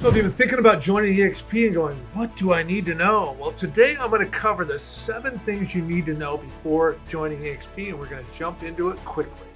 So if you've been thinking about joining eXp and going, what do I need to know? Well, today I'm going to cover the 7 things you need to know before joining eXp, and we're going to jump into it quickly.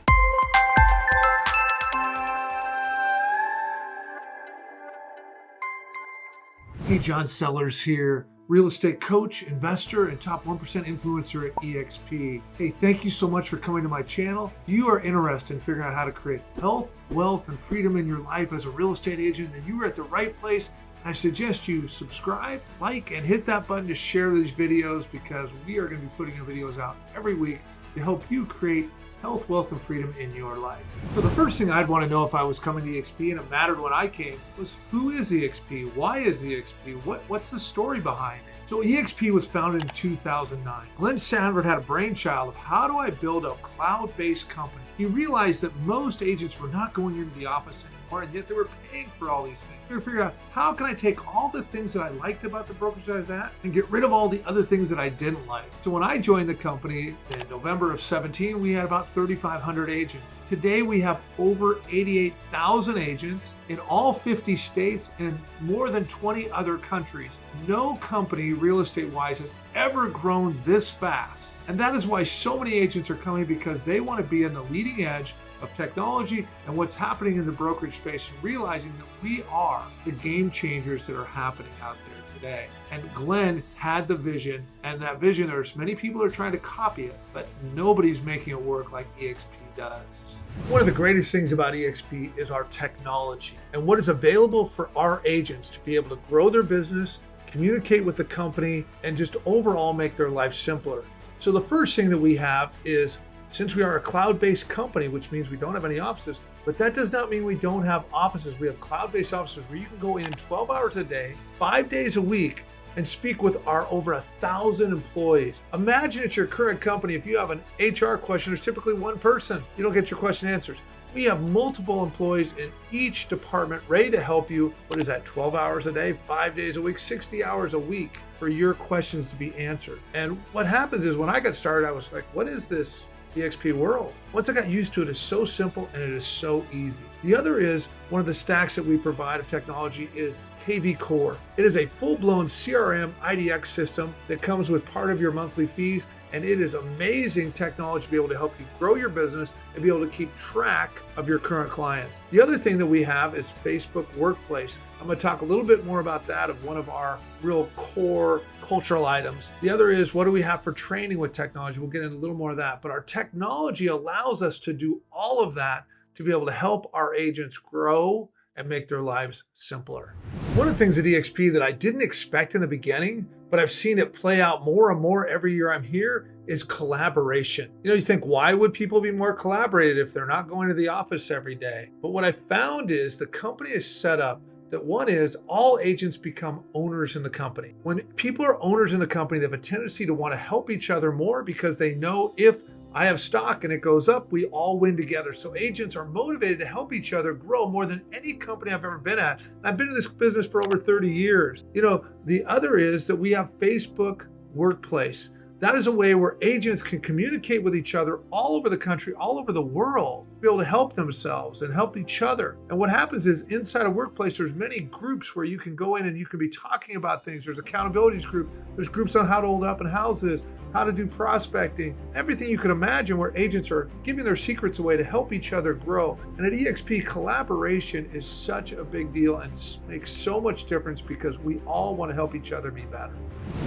Hey, John Sellers here, real estate coach, investor, and top 1% influencer at eXp. Hey, thank you so much for coming to my channel. If you are interested in figuring out how to create health, wealth, and freedom in your life as a real estate agent, then you are at the right place. I suggest you subscribe, like, and hit that button to share these videos, because we are going to be putting videos out every week to help you create health, wealth, and freedom in your life. So the first thing I'd want to know if I was coming to eXp, and it mattered when I came, was who is eXp? Why is eXp? What's the story behind it? So eXp was founded in 2009. Glenn Sanford had a brainchild of how do I build a cloud-based company? He realized that most agents were not going into the office anymore, and yet they were paying for all these things. He figured out, how can I take all the things that I liked about the brokerage I was at and get rid of all the other things that I didn't like? So when I joined the company in November of 17, we had about 3,500 agents. Today we have over 88,000 agents in all 50 states and more than 20 other countries. No company, real estate-wise, has ever grown this fast. And that is why so many agents are coming, because they want to be in the leading edge of technology and what's happening in the brokerage space, and realizing that we are the game changers that are happening out there today. And Glenn had the vision, and that vision, there's many people are trying to copy it, but nobody's making it work like eXp does. One of the greatest things about eXp is our technology and what is available for our agents to be able to grow their business, communicate with the company, and just overall make their life simpler. So the first thing that we have is, since we are a cloud-based company, which means we don't have any offices, but that does not mean we don't have offices. We have cloud-based offices where you can go in 12 hours a day, 5 days a week, and speak with our over 1,000 employees. Imagine at your current company, if you have an HR question, there's typically one person. You don't get your question answered. We have multiple employees in each department ready to help you. What is that, 12 hours a day, 5 days a week, 60 hours a week for your questions to be answered. And what happens is, when I got started, I was like, what is this eXp world? Once I got used to it, it's so simple and it is so easy. The other is, one of the stacks that we provide of technology is KV Core. It is a full-blown CRM IDX system that comes with part of your monthly fees, and it is amazing technology to be able to help you grow your business and be able to keep track of your current clients. The other thing that we have is Facebook Workplace. I'm going to talk a little bit more about that, of one of our real core cultural items. The other is, what do we have for training with technology? We'll get into a little more of that, but our technology allows us to do all of that to be able to help our agents grow and make their lives simpler. One of the things at eXp that I didn't expect in the beginning, but I've seen it play out more and more every year I'm here, is collaboration. You think, why would people be more collaborative if they're not going to the office every day? But what I found is the company is set up that, one is, all agents become owners in the company. When people are owners in the company, they have a tendency to want to help each other more, because they know, if I have stock and it goes up, we all win together. So agents are motivated to help each other grow more than any company I've ever been at. And I've been in this business for over 30 years. The other is that we have Facebook Workplace. That is a way where agents can communicate with each other all over the country, all over the world, to be able to help themselves and help each other. And what happens is, inside a workplace, there's many groups where you can go in and you can be talking about things. There's accountabilities group. There's groups on how to hold up and houses, how to do prospecting, everything you can imagine, where agents are giving their secrets away to help each other grow. And at eXp, collaboration is such a big deal and makes so much difference, because we all want to help each other be better.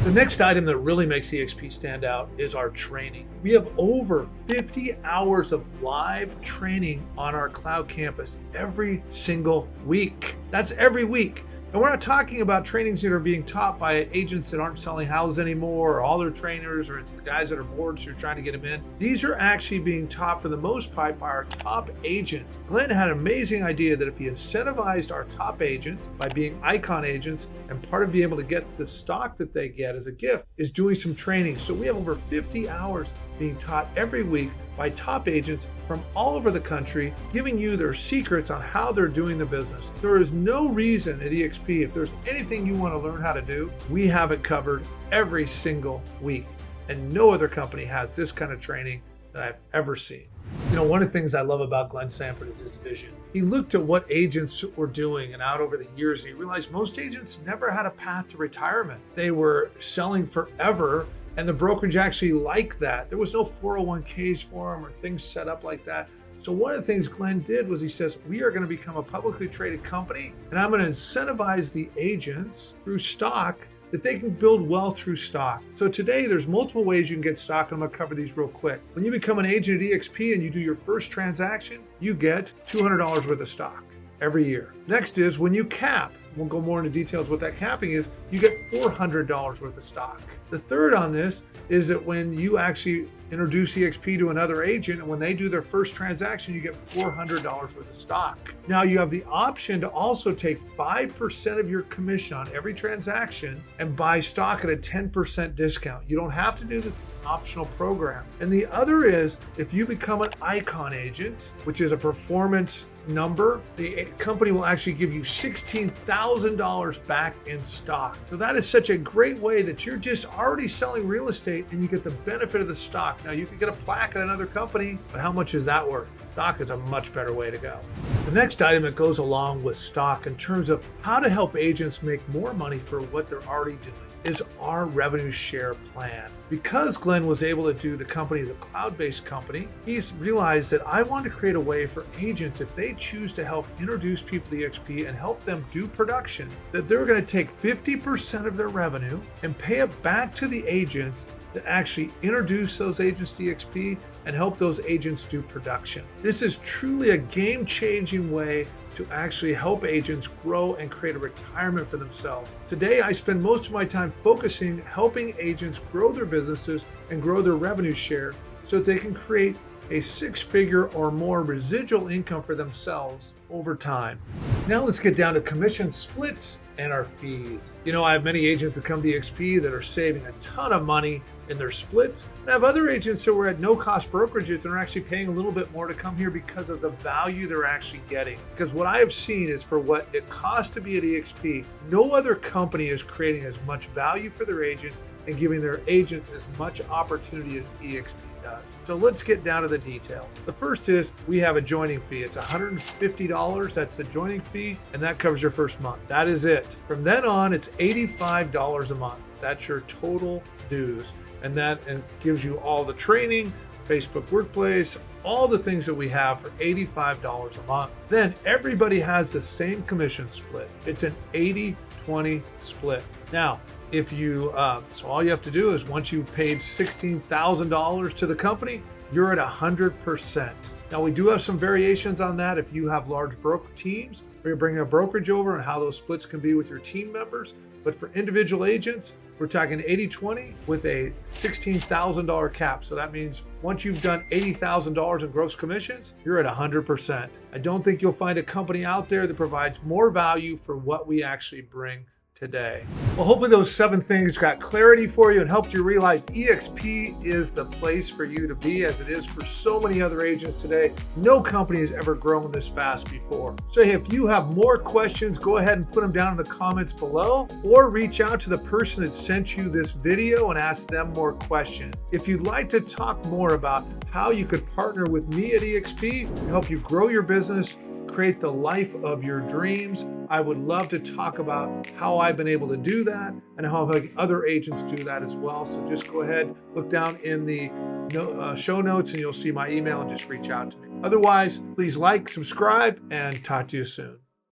The next item that really makes eXp stand out is our training. We have over 50 hours of live training on our cloud campus every single week. That's every week. And we're not talking about trainings that are being taught by agents that aren't selling houses anymore, or all their trainers, or it's the guys that are bored, so you're trying to get them in. These are actually being taught, for the most part, by our top agents. Glenn had an amazing idea that if he incentivized our top agents by being icon agents, and part of being able to get the stock that they get as a gift is doing some training. So we have over 50 hours being taught every week by top agents from all over the country, giving you their secrets on how they're doing the business. There is no reason at eXp, if there's anything you want to learn how to do, we have it covered every single week. And no other company has this kind of training that I've ever seen. One of the things I love about Glenn Sanford is his vision. He looked at what agents were doing and out over the years, and he realized most agents never had a path to retirement. They were selling forever, and the brokerage actually liked that. There was no 401ks for them or things set up like that. So one of the things Glenn did was he says, we are going to become a publicly traded company, and I'm going to incentivize the agents through stock that they can build wealth through stock. So today there's multiple ways you can get stock, and I'm going to cover these real quick. When you become an agent at eXp and you do your first transaction, you get $200 worth of stock every year. Next is when you cap. We'll go more into details what that capping is. You get $400 worth of stock. The third on this is that when you actually introduce eXp to another agent, and when they do their first transaction, you get $400 worth of stock. Now you have the option to also take 5% of your commission on every transaction and buy stock at a 10% discount. You don't have to do this optional program. And the other is if you become an icon agent, which is a performance number, the company will actually give you $16,000 back in stock. So that is such a great way that you're just already selling real estate and you get the benefit of the stock. Now you can get a plaque at another company, but how much is that worth? Stock is a much better way to go. The next item that goes along with stock in terms of how to help agents make more money for what they're already doing is our revenue share plan. Because Glenn was able to do the company, the cloud-based company, he's realized that I want to create a way for agents, if they choose to help introduce people to eXp and help them do production, that they're going to take 50% of their revenue and pay it back to the agents that actually introduce those agents to eXp and help those agents do production. This is truly a game-changing way to actually help agents grow and create a retirement for themselves. Today, I spend most of my time focusing, helping agents grow their businesses and grow their revenue share so that they can create a six-figure or more residual income for themselves over time. Now let's get down to commission splits and our fees. You know, I have many agents that come to eXp that are saving a ton of money in their splits. And I have other agents that were at no-cost brokerages and are actually paying a little bit more to come here because of the value they're actually getting. Because what I have seen is for what it costs to be at eXp, no other company is creating as much value for their agents and giving their agents as much opportunity as eXp does. So let's get down to the details. The first is we have a joining fee. It's $150. That's the joining fee, and that covers your first month. That is it. From then on, it's $85 a month. That's your total dues. And that gives you all the training, Facebook Workplace, all the things that we have for $85 a month. Then everybody has the same commission split. It's an 80-20 split. Now, if you, so all you have to do is once you've paid $16,000 to the company, you're at 100%. Now we do have some variations on that if you have large broker teams, or you're bringing a brokerage over and how those splits can be with your team members. But for individual agents, we're talking 80-20 with a $16,000 cap. So that means once you've done $80,000 in gross commissions, you're at 100%. I don't think you'll find a company out there that provides more value for what we actually bring today. Well, hopefully those 7 things got clarity for you and helped you realize eXp is the place for you to be, as it is for so many other agents today. No company has ever grown this fast before. So if you have more questions, go ahead and put them down in the comments below, or reach out to the person that sent you this video and ask them more questions. If you'd like to talk more about how you could partner with me at eXp to help you grow your business, create the life of your dreams, I would love to talk about how I've been able to do that and how other agents do that as well. So just go ahead, look down in the show notes and you'll see my email and just reach out to me. Otherwise, please like, subscribe, and talk to you soon.